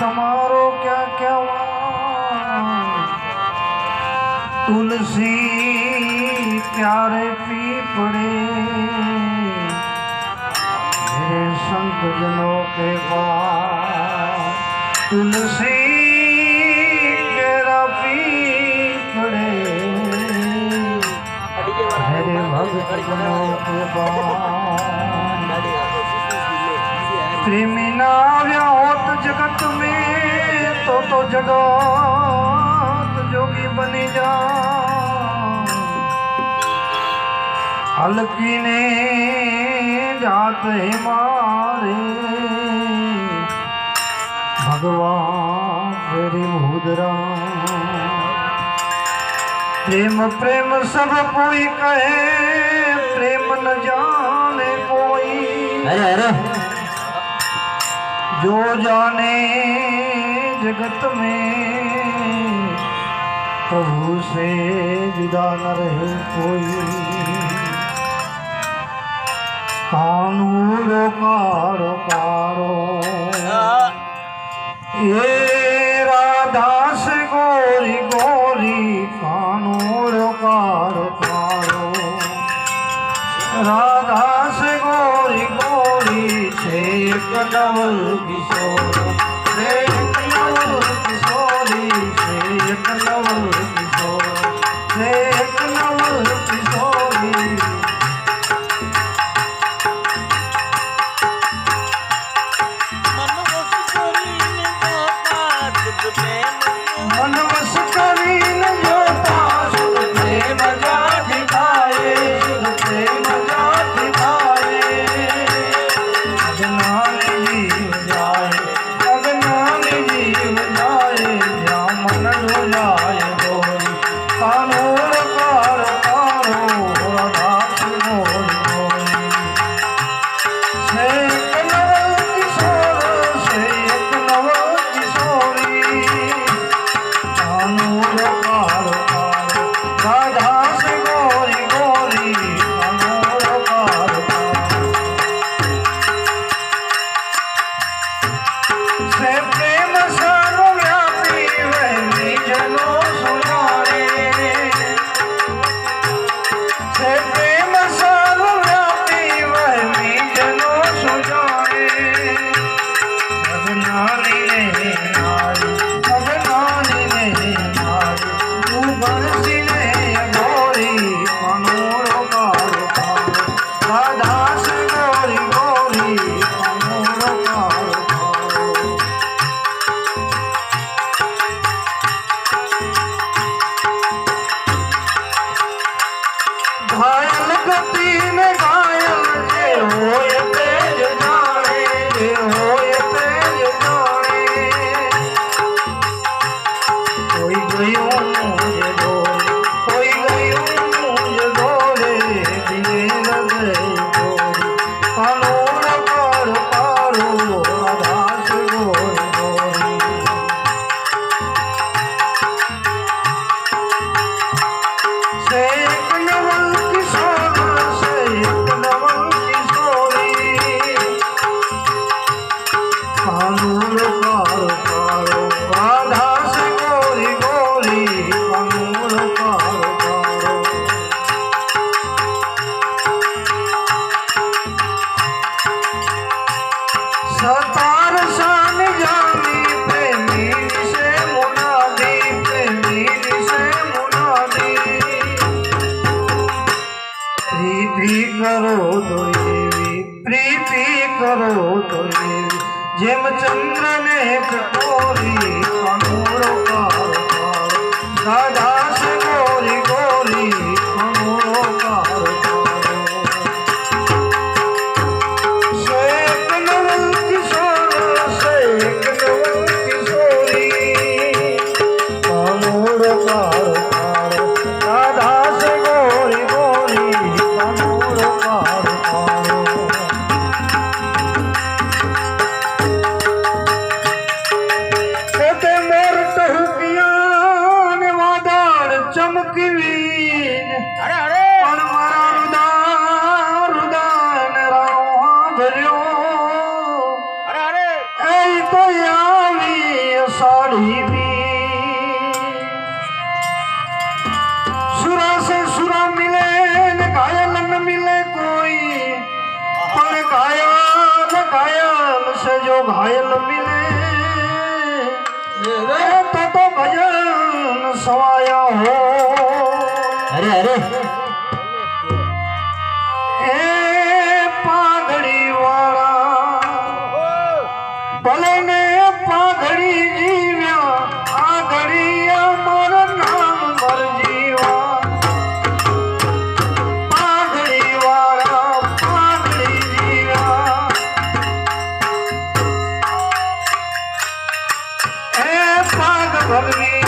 તમારો क्या કહેવા तुलसी प्यारे पीपड़े मेरे संत जनों के पास तुलसी केरा पीपड़े मेरे भक्त जनों के पास प्रेमी ना आव्या होत जगत में तो जगत जोगी बनी जा हल्की ने जाते मारे भगवान तेरी मुद्रा प्रेम प्रेम सब कोई कहे प्रेम न जाने कोई अरे अरे जो जाने जगत में प्रभु से जुदा न रहे कोई कानूरो कारो कारो ये राधा से गोरी गोरी कानूरो कारो कारो राधा से गोरी गोरी से कनवल किशोर से कनवल किशोरी से कनवल किशोर से कनवल किशोरी मनवस करी न जोता सुर प्रेम जा दिखाए सुर प्रेम जा दिखाए अज्ञानी जीव जाए अज्ञानी जीव जाए या मन डोलाए गोरी कानूर कार कारो राधास गोरी गोरी से कनवल किशोर से कनवल किशोरी कानूर कार कारो राधा से गोरी गोरी कानूर कार कारो से प्रेम सर्वव्यापी वही जनो सुनारे से प्रेम सर्वव्यापी वही जनो सुनारे अज्ञानी ने नारी अज्ञानी ने नारी तू बंसी ने गोरी कानूर कार कारो राधा से गोरी गोरी कानूर कार कारो घायल गति में घायल जे होय तेज जाने जे होय तेज जाने कोई गयो मुझे डोले कोई गयो मुझे डोले दिए लगे गोरी कानूर कार कारो राधा से गोरी गोरी से कनवल किशोर से कनवल किशोरी कानूर कार कारो राधा से गोरी गोरी कानूर कार कारो सतार सान जानी प्रेमी से मुनादी प्रेमी से मुनादी प्रीति करो तो देवी प्रीति करो तो देवी जेम चंद्र ने कटोरी कानूर कार कारो राधा से गोरी गोरी कानूर कार कारो से कनवल किशोर से कनवल किशोरी कानूर कार कारो राधा से गोरी गोरी कानूर कार कारो मोर टहुकिया ने वादाड़ साड़ी भी सुरा से सुरा मिले न घायल न मिले कोई पर घायल से जो घायल मिले तो भजन सवाया हो। अरे अरे ए पाघड़ी वाला भले ने पाघड़ी जीव्या आ घड़ी अमर नाम मर जीवा। पाघड़ी वाला पाघड़ी जीव्या ए पाघ भरवी